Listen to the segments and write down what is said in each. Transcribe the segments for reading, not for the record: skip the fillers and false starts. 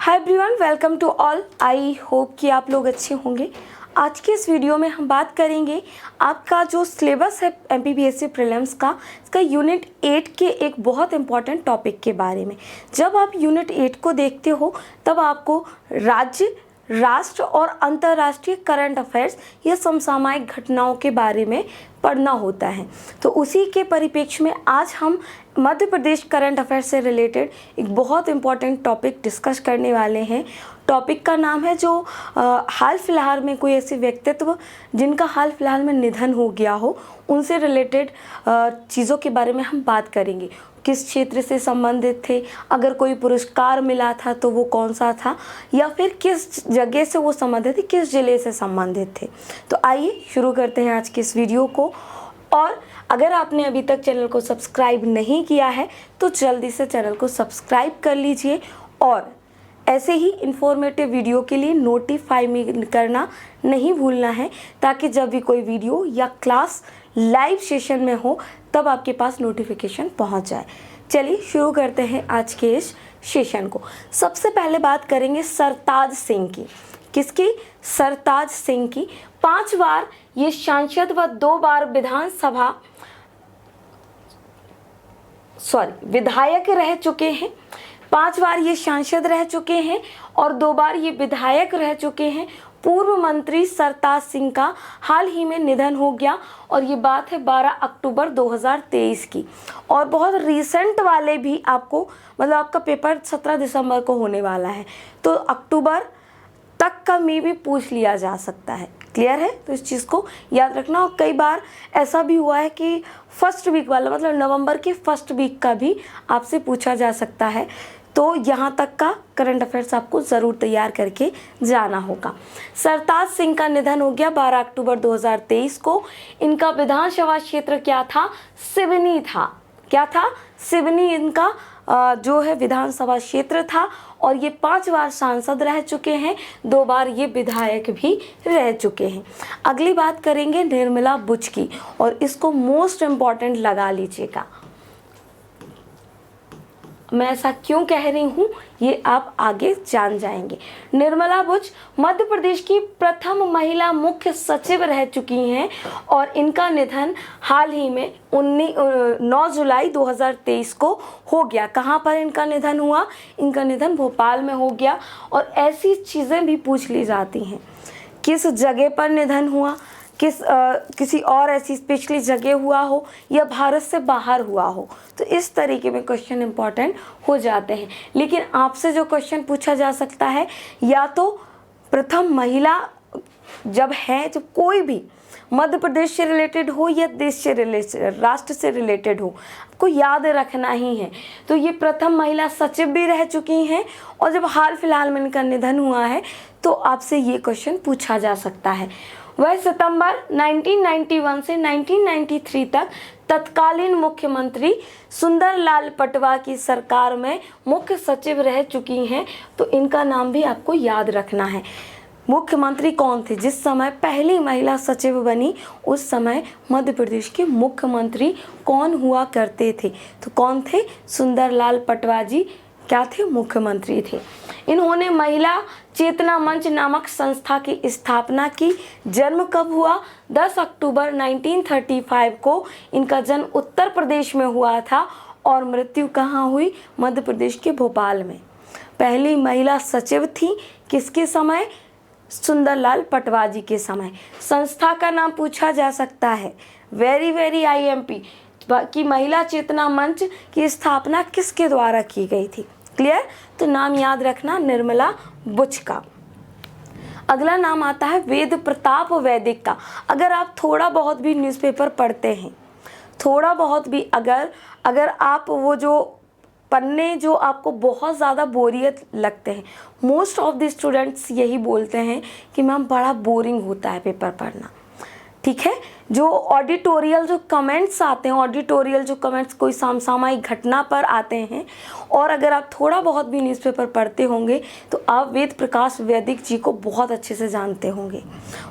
Hi everyone, welcome to all. I hope कि आप लोग अच्छे होंगे। आज के इस वीडियो में हम बात करेंगे आपका जो सिलेबस है एमपीपीएससी प्रीलिम्स का, इसका यूनिट 8 के एक बहुत इंपॉर्टेंट टॉपिक के बारे में। जब आप यूनिट 8 को देखते हो तब आपको राज्य, राष्ट्र और अंतर्राष्ट्रीय करंट अफेयर्स या समसामयिक घटनाओं के बारे में पढ़ना होता है। तो उसी के परिप्रेक्ष्य में आज हम मध्य प्रदेश करंट अफेयर्स से रिलेटेड एक बहुत इंपॉर्टेंट टॉपिक डिस्कस करने वाले हैं। टॉपिक का नाम है जो हाल फिलहाल में कोई ऐसे व्यक्तित्व जिनका हाल फिलहाल में निधन हो गया हो, उनसे रिलेटेड चीज़ों के बारे में हम बात करेंगे। किस क्षेत्र से संबंधित थे, अगर कोई पुरस्कार मिला था तो वो कौन सा था, या फिर किस जगह से वो संबंधित थे, किस जिले से संबंधित थे। तो आइए शुरू करते हैं आज के इस वीडियो को। और अगर आपने अभी तक चैनल को सब्सक्राइब नहीं किया है तो जल्दी से चैनल को सब्सक्राइब कर लीजिए और ऐसे ही इन्फॉर्मेटिव वीडियो के लिए नोटिफाई करना नहीं भूलना है, ताकि जब भी कोई वीडियो या क्लास लाइव सेशन में हो तब आपके पास नोटिफिकेशन पहुंच जाए। चलिए शुरू करते हैं आज के इस सेशन को। सबसे पहले बात करेंगे सरताज सिंह की। किसकी? सरताज सिंह की। 5 बार ये सांसद व 2 बार विधायक रह चुके हैं। 5 बार ये सांसद रह चुके हैं और 2 बार ये विधायक रह चुके हैं। पूर्व मंत्री सरताज सिंह का हाल ही में निधन हो गया और ये बात है 12 अक्टूबर 2023 की। और बहुत रीसेंट वाले भी आपको, मतलब आपका पेपर 17 दिसंबर को होने वाला है, तो अक्टूबर तक का में भी पूछ लिया जा सकता है। क्लियर है? तो इस चीज़ को याद रखना। और कई बार ऐसा भी हुआ है कि फर्स्ट वीक वाला, मतलब नवंबर के फर्स्ट वीक का भी आपसे पूछा जा सकता है। तो यहाँ तक का करंट अफेयर्स आपको ज़रूर तैयार करके जाना होगा। सरताज सिंह का निधन हो गया 12 अक्टूबर 2023 को। इनका विधानसभा क्षेत्र क्या था? सिवनी था। क्या था? सिवनी इनका जो है विधानसभा क्षेत्र था। और ये 5 बार सांसद रह चुके हैं, 2 बार ये विधायक भी रह चुके हैं। अगली बात करेंगे निर्मला बुच की, और इसको मोस्ट इम्पॉर्टेंट लगा लीजिएगा। मैं ऐसा क्यों कह रही हूँ ये आप आगे जान जाएंगे। निर्मला बुच मध्य प्रदेश की प्रथम महिला मुख्य सचिव रह चुकी हैं और इनका निधन हाल ही में 9 जुलाई 2023 को हो गया। कहाँ पर इनका निधन हुआ? इनका निधन भोपाल में हो गया। और ऐसी चीज़ें भी पूछ ली जाती हैं, किस जगह पर निधन हुआ, किसी और ऐसी स्पेशली जगह हुआ हो या भारत से बाहर हुआ हो, तो इस तरीके में क्वेश्चन इंपॉर्टेंट हो जाते हैं। लेकिन आपसे जो क्वेश्चन पूछा जा सकता है, या तो प्रथम महिला जब है, जब कोई भी मध्य प्रदेश से रिलेटेड हो या देश से रिलेटेड, राष्ट्र से रिलेटेड हो, आपको याद रखना ही है। तो ये प्रथम महिला सचिव भी रह चुकी हैं और जब हाल फिलहाल में इनका निधन हुआ है तो आपसे ये क्वेश्चन पूछा जा सकता है। वह सितंबर 1991 से 1993 तक तत्कालीन मुख्यमंत्री सुंदरलाल पटवा की सरकार में मुख्य सचिव रह चुकी हैं। तो इनका नाम भी आपको याद रखना है। मुख्यमंत्री कौन थे? जिस समय पहली महिला सचिव बनी उस समय मध्य प्रदेश के मुख्यमंत्री कौन हुआ करते थे? तो कौन थे? सुंदरलाल पटवा जी क्या थे? मुख्यमंत्री थे। इन्होंने महिला चेतना मंच नामक संस्था की स्थापना की। जन्म कब हुआ? 10 अक्टूबर 1935 को इनका जन्म उत्तर प्रदेश में हुआ था और मृत्यु कहाँ हुई? मध्य प्रदेश के भोपाल में। पहली महिला सचिव थी किसके समय? सुंदरलाल पटवा जी के समय। संस्था का नाम पूछा जा सकता है, वेरी IMP, कि महिला चेतना मंच की स्थापना किसके द्वारा की गई थी। क्लियर? तो नाम याद रखना निर्मला बुच का। अगला नाम आता है वेद प्रताप वैदिक का। अगर आप थोड़ा बहुत भी न्यूज़पेपर पढ़ते हैं, थोड़ा बहुत भी, अगर आप वो जो पन्ने जो आपको बहुत ज़्यादा बोरियत लगते हैं, मोस्ट ऑफ द स्टूडेंट्स यही बोलते हैं कि मैम बड़ा बोरिंग होता है पेपर पढ़ना। ठीक है? जो ऑडिटोरियल जो कमेंट्स आते हैं, ऑडिटोरियल जो कमेंट्स कोई समसामयिक घटना पर आते हैं, और अगर आप थोड़ा बहुत भी न्यूज़पेपर पढ़ते होंगे तो आप वेद प्रकाश वैदिक जी को बहुत अच्छे से जानते होंगे।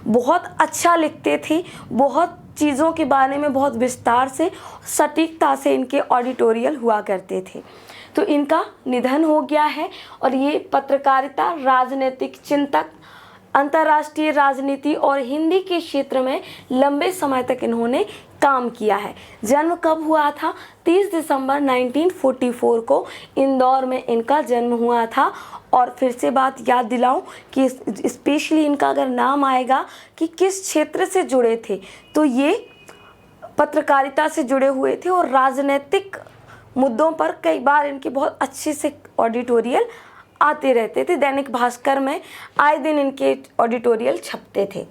बहुत अच्छा लिखते थे, बहुत चीज़ों के बारे में बहुत विस्तार से, सटीकता से इनके ऑडिटोरियल हुआ करते थे। तो इनका निधन हो गया है और ये पत्रकारिता, राजनीतिक चिंतक, अंतर्राष्ट्रीय राजनीति और हिंदी के क्षेत्र में लंबे समय तक इन्होंने काम किया है। जन्म कब हुआ था? 30 दिसंबर 1944 को इंदौर में इनका जन्म हुआ था। और फिर से बात याद दिलाऊं कि स्पेशली इनका अगर नाम आएगा कि किस क्षेत्र से जुड़े थे, तो ये पत्रकारिता से जुड़े हुए थे और राजनीतिक मुद्दों पर कई बार इनके बहुत अच्छे से ऑडिटोरियल आते रहते थे। दैनिक भास्कर में आए दिन इनके ऑडिटोरियल छपते थे।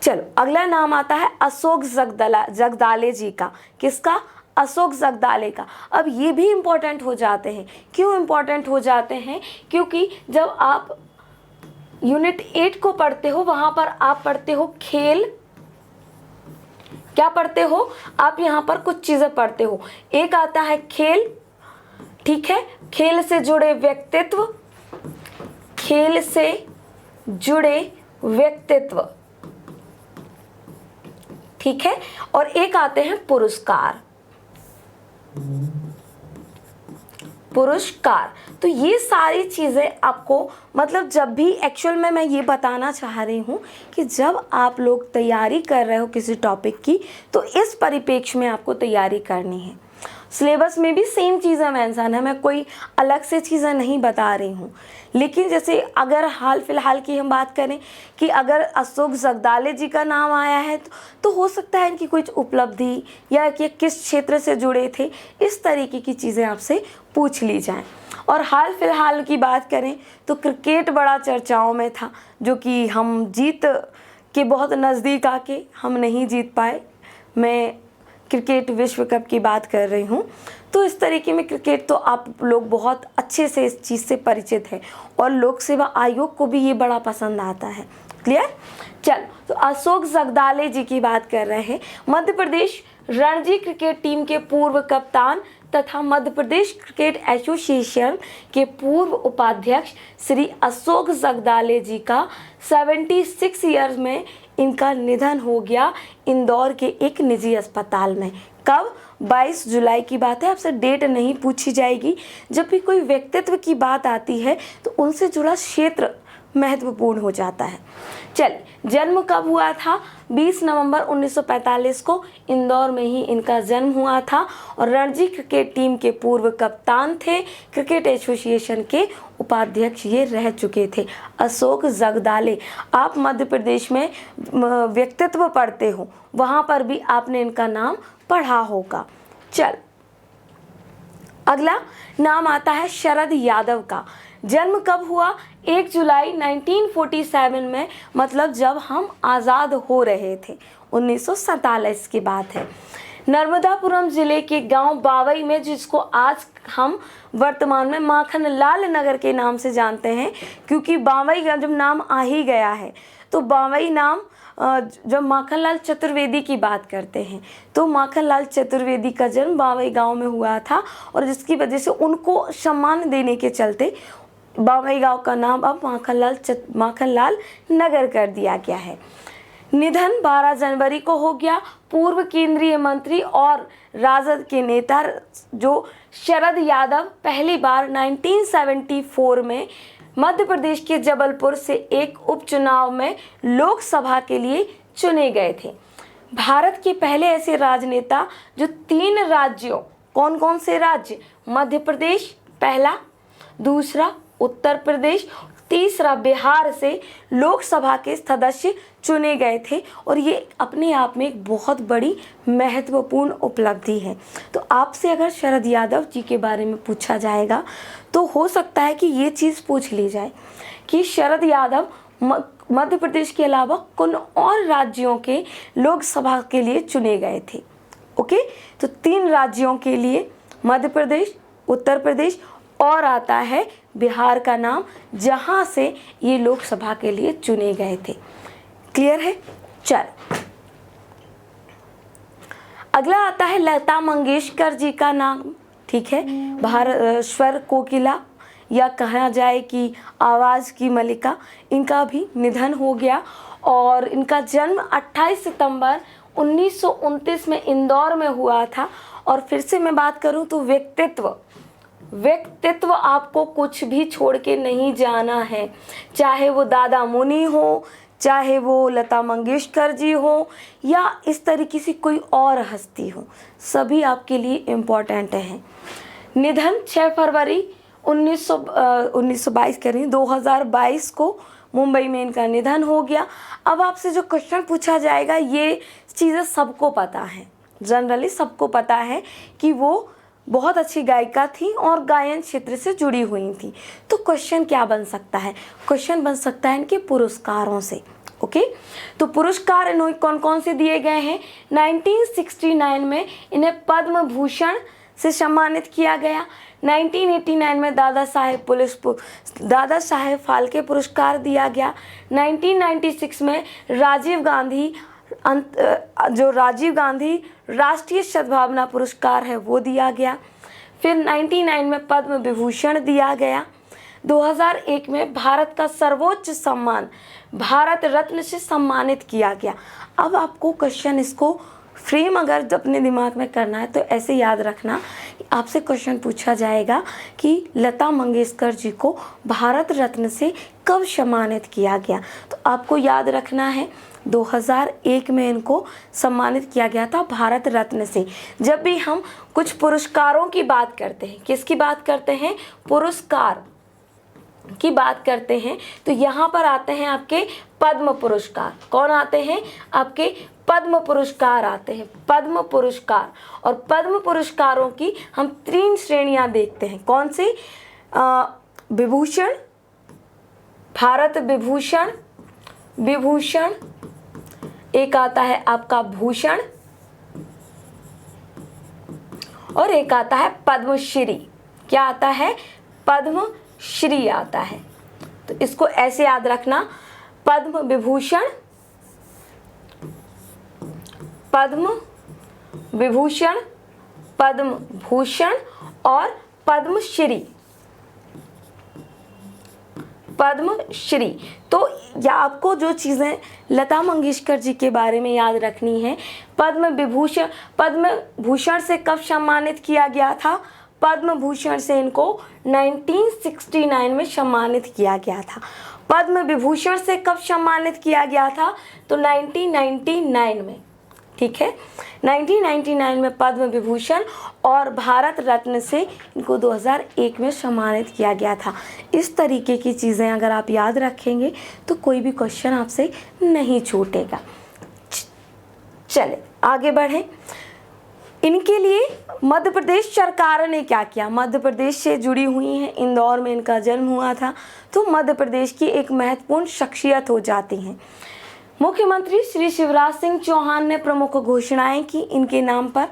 चलो, अगला नाम आता है अशोक जगदाले जी का। किसका? अशोक जगदाले का। अब ये भी इम्पोर्टेंट हो जाते हैं। क्यों इम्पोर्टेंट हो जाते हैं? क्योंकि जब आप यूनिट 8 को पढ़ते हो, वहाँ पर आप पढ़ते हो खेल। क्या पढ़ते हो आप? यहाँ पर कुछ चीज़ें पढ़ते हो। एक आता है खेल, ठीक है, खेल से जुड़े व्यक्तित्व, खेल से जुड़े व्यक्तित्व, ठीक है, और एक आते हैं पुरस्कार। पुरस्कार। तो ये सारी चीज़ें आपको, मतलब जब भी एक्चुअल में मैं ये बताना चाह रही हूँ कि जब आप लोग तैयारी कर रहे हो किसी टॉपिक की, तो इस परिप्रेक्ष्य में आपको तैयारी करनी है। सिलेबस में भी सेम चीज़ें मेंशन है, मैं कोई अलग से चीज़ें नहीं बता रही हूँ। लेकिन जैसे अगर हाल फिलहाल की हम बात करें कि अगर अशोक जगदाले जी का नाम आया है तो हो सकता है इनकी कुछ उपलब्धि या कि किस क्षेत्र से जुड़े थे, इस तरीके की चीज़ें आपसे पूछ ली जाएं। और हाल फिलहाल की बात करें तो क्रिकेट बड़ा चर्चाओं में था, जो कि हम जीत के बहुत नज़दीक आके हम नहीं जीत पाए। मैं क्रिकेट विश्व कप की बात कर रही हूँ। तो इस तरीके में क्रिकेट तो आप लोग बहुत अच्छे से इस चीज़ से परिचित हैं और लोक सेवा आयोग को भी ये बड़ा पसंद आता है। क्लियर? चल, तो अशोक जगदाले जी की बात कर रहे हैं। मध्य प्रदेश रणजी क्रिकेट टीम के पूर्व कप्तान तथा मध्य प्रदेश क्रिकेट एसोसिएशन के पूर्व उपाध्यक्ष श्री अशोक जगदाले जी का 76 ईयर्स में इनका निधन हो गया इंदौर के एक निजी अस्पताल में। कब? 22 जुलाई की बात है। आपसे डेट नहीं पूछी जाएगी। जब भी कोई व्यक्तित्व की बात आती है तो उनसे जुड़ा क्षेत्र महत्वपूर्ण हो जाता है। चल, जन्म कब हुआ था? 20 नवंबर 1945 को इंदौर में ही इनका जन्म हुआ था और रणजी क्रिकेट टीम के पूर्व कप्तान थे। क्रिकेट एसोसिएशन के उपाध्यक्ष ये रह चुके थे, अशोक जगदाले। आप मध्य प्रदेश में व्यक्तित्व पढ़ते हो, वहाँ पर भी आपने इनका नाम पढ़ा होगा। चल, अगला नाम आता है शरद यादव का। जन्म कब हुआ? 1 जुलाई 1947 में, मतलब जब हम आज़ाद हो रहे थे, 1947 की बात है। नर्मदापुरम जिले के गांव बावई में, जिसको आज हम वर्तमान में माखनलाल नगर के नाम से जानते हैं, क्योंकि बावई का जब नाम आ ही गया है तो बावई नाम, जब माखनलाल चतुर्वेदी की बात करते हैं तो माखनलाल चतुर्वेदी का जन्म बावई गांव में हुआ था और जिसकी वजह से उनको सम्मान देने के चलते बावई गांव का नाम अब माखनलाल नगर कर दिया गया है। निधन 12 जनवरी को हो गया। पूर्व केंद्रीय मंत्री और राजद के नेता जो शरद यादव पहली बार 1974 में मध्य प्रदेश के जबलपुर से एक उपचुनाव में लोकसभा के लिए चुने गए थे। भारत के पहले ऐसे राजनेता जो 3 राज्यों, कौन कौन से राज्य? मध्य प्रदेश पहला, दूसरा उत्तर प्रदेश, तीसरा बिहार से लोकसभा के सदस्य चुने गए थे और ये अपने आप में एक बहुत बड़ी महत्वपूर्ण उपलब्धि है। तो आपसे अगर शरद यादव जी के बारे में पूछा जाएगा तो हो सकता है कि ये चीज़ पूछ ली जाए कि शरद यादव मध्य प्रदेश के अलावा कौन और राज्यों के लोकसभा के लिए चुने गए थे। ओके, तो 3 राज्यों के लिए मध्य प्रदेश, उत्तर प्रदेश और आता है बिहार का नाम, जहां से ये लोकसभा के लिए चुने गए थे। क्लियर है? चल, अगला आता है लता मंगेशकर जी का नाम। ठीक है, भारत स्वर कोकिला या कहा जाए कि आवाज़ की मलिका, इनका भी निधन हो गया और इनका जन्म 28 सितंबर 1929 में इंदौर में हुआ था। और फिर से मैं बात करूं तो व्यक्तित्व आपको कुछ भी छोड़ के नहीं जाना है, चाहे वो दादा मुनि हो, चाहे वो लता मंगेशकर जी हो, या इस तरीके से कोई और हस्ती हो, सभी आपके लिए इम्पोर्टेंट हैं। निधन 6 फरवरी 2022 को मुंबई में इनका निधन हो गया। अब आपसे जो क्वेश्चन पूछा जाएगा, ये चीज़ें सबको पता है, जनरली सबको पता है कि वो बहुत अच्छी गायिका थी और गायन क्षेत्र से जुड़ी हुई थी। तो क्वेश्चन क्या बन सकता है? क्वेश्चन बन सकता है इनके पुरस्कारों से। ओके, तो पुरस्कार इन्हें कौन कौन से दिए गए हैं? 1969 में इन्हें पद्म भूषण से सम्मानित किया गया। 1989 में दादा साहेब फाल्के पुरस्कार दिया गया। 1996 में राजीव गांधी राष्ट्रीय सद्भावना पुरस्कार है वो दिया गया। फिर 99 में पद्म विभूषण दिया गया। 2001 में भारत का सर्वोच्च सम्मान भारत रत्न से सम्मानित किया गया। अब आपको क्वेश्चन इसको फ्रेम अगर अपने दिमाग में करना है तो ऐसे याद रखना, आपसे क्वेश्चन पूछा जाएगा कि लता मंगेशकर जी को भारत रत्न से कब सम्मानित किया गया। तो आपको याद रखना है 2001 में इनको सम्मानित किया गया था भारत रत्न से। जब भी हम कुछ पुरस्कारों की बात करते हैं, किसकी बात करते हैं? पुरस्कार की बात करते हैं, तो यहाँ पर आते हैं आपके पद्म पुरस्कार। कौन आते हैं? आपके पद्म पुरस्कार आते हैं, पद्म पुरस्कार। और पद्म पुरस्कारों की हम 3 श्रेणियां देखते हैं। कौन सी? विभूषण, भारत विभूषण, एक आता है आपका भूषण, और एक आता है पद्मश्री। क्या आता है? पद्मश्री आता है। तो इसको ऐसे याद रखना, पद्म विभूषण, पद्म विभूषण, पद्म भूषण और पद्मश्री। पद्मश्री। तो या आपको जो चीज़ें लता मंगेशकर जी के बारे में याद रखनी है, पद्म भूषण से कब सम्मानित किया गया था? पद्म भूषण से इनको 1969 में सम्मानित किया गया था। पद्म विभूषण से कब सम्मानित किया गया था? तो 1999 में। ठीक है, 1999 में पद्म विभूषण और भारत रत्न से इनको 2001 में सम्मानित किया गया था। इस तरीके की चीज़ें अगर आप याद रखेंगे तो कोई भी क्वेश्चन आपसे नहीं छूटेगा। चले आगे बढ़ें। इनके लिए मध्य प्रदेश सरकार ने क्या किया? मध्य प्रदेश से जुड़ी हुई हैं, इंदौर में इनका जन्म हुआ था, तो मध्य प्रदेश की एक महत्वपूर्ण शख्सियत हो जाती हैं। मुख्यमंत्री श्री शिवराज सिंह चौहान ने प्रमुख घोषणाएं की इनके नाम पर।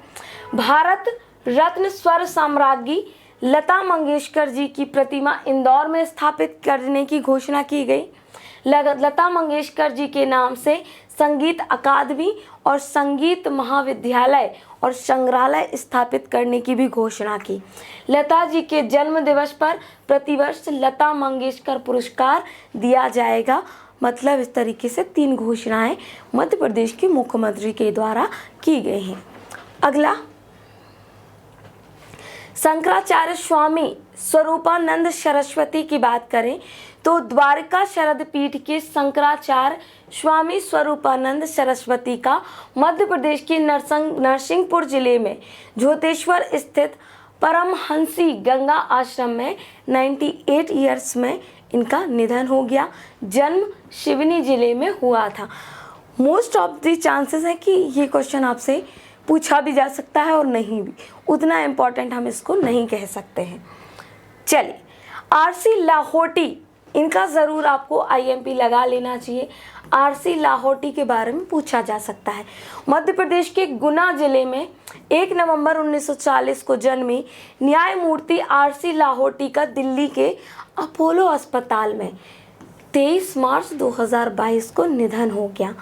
भारत रत्न स्वर साम्राज्ञी लता मंगेशकर जी की प्रतिमा इंदौर में स्थापित करने की घोषणा की गई। लता मंगेशकर जी के नाम से संगीत अकादमी और संगीत महाविद्यालय और संग्रहालय स्थापित करने की भी घोषणा की। लता जी के जन्म दिवस पर प्रतिवर्ष लता मंगेशकर पुरस्कार दिया जाएगा। मतलब इस तरीके से 3 घोषणाएं मध्य प्रदेश के मुख्यमंत्री के द्वारा की गई हैं। अगला, शंकराचार्य स्वामी स्वरूपानंद सरस्वती की बात करें तो द्वारका शरद पीठ के शंकराचार्य स्वामी स्वरूपानंद सरस्वती का मध्य प्रदेश के नरसिंहपुर जिले में झोतेश्वर स्थित परमहंसी गंगा आश्रम में 98 ईयर्स में इनका निधन हो गया। जन्म सिवनी जिले में हुआ था। मोस्ट ऑफ द चांसेस है कि ये क्वेश्चन आपसे पूछा भी जा सकता है और नहीं भी, उतना इम्पोर्टेंट हम इसको नहीं कह सकते हैं। चलिए, आरसी लाहौटी, इनका ज़रूर आपको आईएमपी लगा लेना चाहिए। आरसी लाहौटी के बारे में पूछा जा सकता है। मध्य प्रदेश के गुना जिले में 1 नवंबर 1940 को जन्मी न्यायमूर्ति आरसी लाहौटी का दिल्ली के अपोलो अस्पताल में 23 मार्च 2022 को निधन हो गया।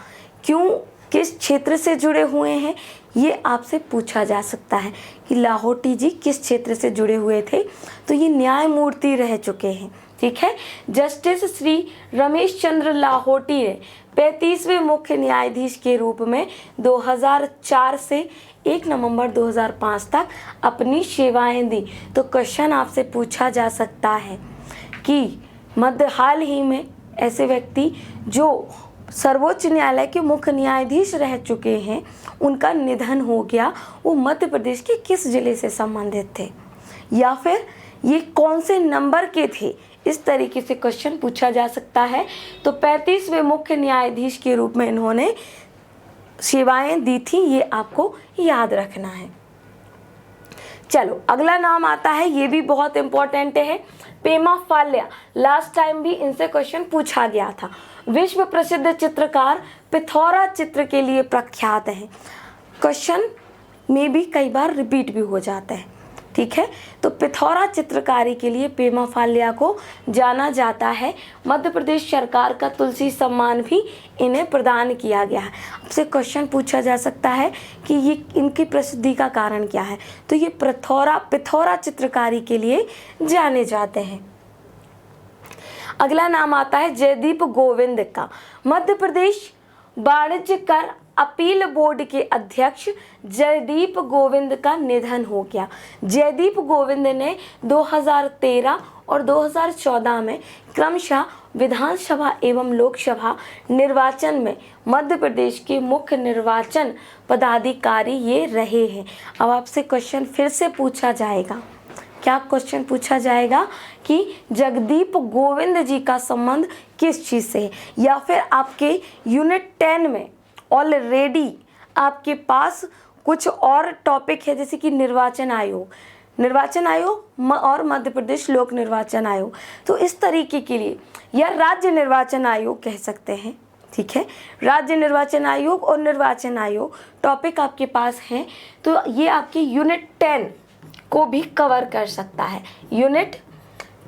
क्यों, किस क्षेत्र से जुड़े हुए हैं, ये आपसे पूछा जा सकता है कि लाहौटी जी किस क्षेत्र से जुड़े हुए थे। तो ये न्यायमूर्ति रह चुके हैं। ठीक है। जस्टिस श्री रमेश चंद्र लाहोटी ने 35वें मुख्य न्यायाधीश के रूप में 2004 से 1 नवंबर 2005 तक अपनी सेवाएं दी। तो क्वेश्चन आपसे पूछा जा सकता है कि हाल ही में ऐसे व्यक्ति जो सर्वोच्च न्यायालय के मुख्य न्यायाधीश रह चुके हैं, उनका निधन हो गया, वो मध्य प्रदेश के किस जिले से संबंधित थे, या फिर ये कौन से नंबर के थे। इस तरीके से क्वेश्चन पूछा जा सकता है। तो 35वें मुख्य न्यायाधीश के रूप में इन्होंने सेवाएं दी थी, ये आपको याद रखना है। चलो अगला नाम आता है, ये भी बहुत इंपॉर्टेंट है, पेमा फाल्या। लास्ट टाइम भी इनसे क्वेश्चन पूछा गया था। विश्व प्रसिद्ध चित्रकार पिथौरा चित्र के लिए प्रख्यात हैं। क्वेश्चन में भी कई बार रिपीट भी हो जाता है, ठीक है। तो पिथौरा चित्रकारी के लिए पेमा फाल्या को जाना जाता है। मध्य प्रदेश सरकार का तुलसी सम्मान भी इन्हें प्रदान किया गया है। आपसे क्वेश्चन पूछा जा सकता है कि ये इनकी प्रसिद्धि का कारण क्या है। तो ये पिथौरा चित्रकारी के लिए जाने जाते हैं। अगला नाम आता है जयदीप गोविंद का। मध्य प्रदेश वाणिज्य कर अपील बोर्ड के अध्यक्ष जयदीप गोविंद का निधन हो गया। जयदीप गोविंद ने 2013 और 2014 में क्रमशः विधानसभा एवं लोकसभा निर्वाचन में मध्य प्रदेश के मुख्य निर्वाचन पदाधिकारी ये रहे हैं। अब आपसे क्वेश्चन फिर से पूछा जाएगा, क्या क्वेश्चन पूछा जाएगा कि जगदीप गोविंद जी का संबंध किस चीज़ से है, या फिर आपके यूनिट 10 में ऑलरेडी आपके पास कुछ और टॉपिक है, जैसे कि निर्वाचन आयोग और मध्य प्रदेश लोक निर्वाचन आयोग। तो इस तरीके के लिए, या राज्य निर्वाचन आयोग कह सकते हैं, ठीक है। राज्य निर्वाचन आयोग और निर्वाचन आयोग टॉपिक आपके पास हैं, तो ये आपके यूनिट 10 को भी कवर कर सकता है, यूनिट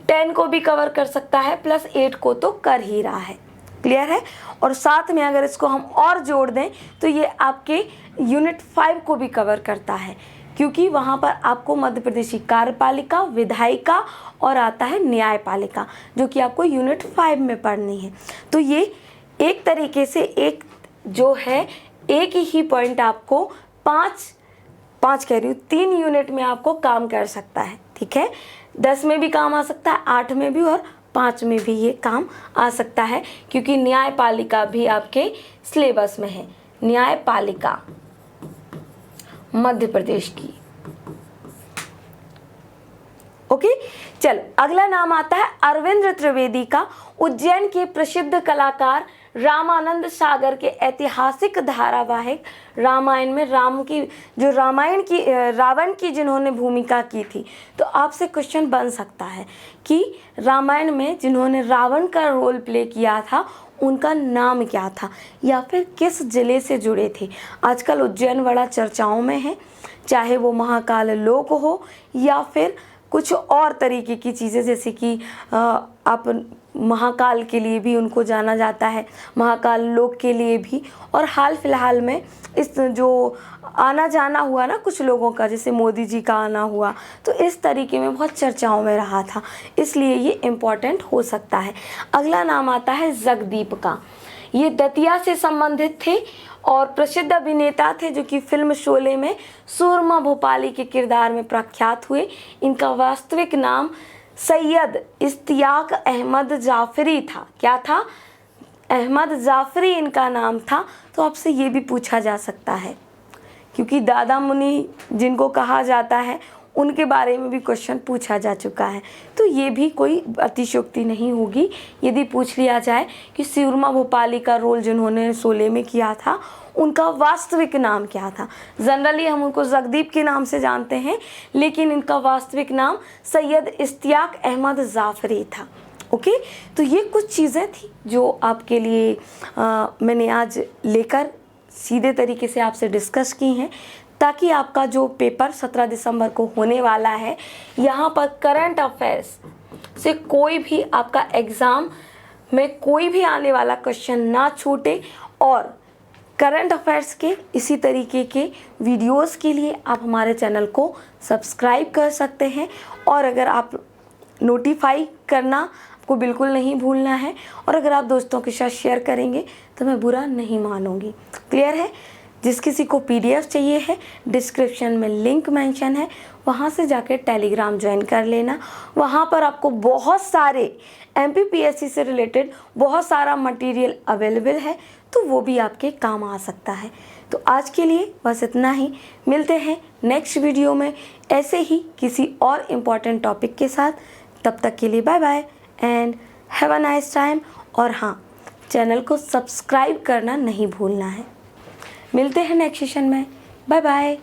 10 को भी कवर कर सकता है, प्लस 8 को तो कर ही रहा है। क्लियर है। और साथ में अगर इसको हम और जोड़ दें तो ये आपके यूनिट 5 को भी कवर करता है, क्योंकि वहाँ पर आपको मध्य प्रदेश की कार्यपालिका, विधायिका और आता है न्यायपालिका, जो कि आपको यूनिट 5 में पढ़नी है। तो ये एक तरीके से एक जो है एक ही पॉइंट आपको पाँच कह रही हूँ 3 यूनिट में आपको काम कर सकता है, ठीक है। 10 में भी काम आ सकता है, 8 में भी और 5 में भी ये काम आ सकता है, क्योंकि न्यायपालिका भी आपके सिलेबस में है। न्यायपालिका मध्य प्रदेश की, ओके। चलो अगला नाम आता है अरविंद त्रिवेदी का। उज्जैन के प्रसिद्ध कलाकार रामानंद सागर के ऐतिहासिक धारावाहिक रामायण में रावण की जिन्होंने भूमिका की थी। तो आपसे क्वेश्चन बन सकता है कि रामायण में जिन्होंने रावण का रोल प्ले किया था उनका नाम क्या था, या फिर किस जिले से जुड़े थे। आजकल उज्जैन बड़ा चर्चाओं में है, चाहे वो महाकाल लोक हो या फिर कुछ और तरीके की चीज़ें, जैसे कि आप महाकाल के लिए भी उनको जाना जाता है, महाकाल लोक के लिए भी। और हाल फिलहाल में इस जो आना जाना हुआ ना कुछ लोगों का, जैसे मोदी जी का आना हुआ, तो इस तरीके में बहुत चर्चाओं में रहा था, इसलिए ये इम्पॉर्टेंट हो सकता है। अगला नाम आता है जगदीप का। ये दतिया से संबंधित थे और प्रसिद्ध अभिनेता थे, जो कि फिल्म शोले में सूरमा भोपाली के किरदार में प्रख्यात हुए। इनका वास्तविक नाम सैयद इश्तियाक अहमद जाफरी था। क्या था? अहमद जाफरी इनका नाम था। तो आपसे ये भी पूछा जा सकता है, क्योंकि दादा मुनि जिनको कहा जाता है उनके बारे में भी क्वेश्चन पूछा जा चुका है। तो ये भी कोई अतिशयोक्ति नहीं होगी यदि पूछ लिया जाए कि सूरमा भोपाली का रोल जिन्होंने शोले में किया था उनका वास्तविक नाम क्या था। जनरली हम उनको जगदीप के नाम से जानते हैं, लेकिन इनका वास्तविक नाम सैयद इश्तियाक अहमद जाफरी था। ओके, तो ये कुछ चीज़ें थी जो आपके लिए मैंने आज लेकर सीधे तरीके से आपसे डिस्कस की हैं, ताकि आपका जो पेपर 17 दिसंबर को होने वाला है, यहाँ पर करंट अफेयर्स से कोई भी आपका एग्ज़ाम में कोई भी आने वाला क्वेश्चन ना छूटे। और करंट अफेयर्स के इसी तरीके के वीडियोस के लिए आप हमारे चैनल को सब्सक्राइब कर सकते हैं। और अगर आप नोटिफाई करना आपको बिल्कुल नहीं भूलना है, और अगर आप दोस्तों के साथ शेयर करेंगे तो मैं बुरा नहीं मानूंगी। क्लियर है? जिस किसी को PDF चाहिए है, डिस्क्रिप्शन में लिंक मेंशन है, वहाँ से जाकर टेलीग्राम ज्वाइन कर लेना। वहाँ पर आपको बहुत सारे MPPSC से रिलेटेड बहुत सारा मटेरियल अवेलेबल है, तो वो भी आपके काम आ सकता है। तो आज के लिए बस इतना ही। मिलते हैं नेक्स्ट वीडियो में ऐसे ही किसी और इम्पॉर्टेंट टॉपिक के साथ। तब तक के लिए bye bye and have a nice time. और हाँ, चैनल को सब्सक्राइब करना नहीं भूलना है। मिलते हैं नेक्स्ट सेशन में। Bye bye.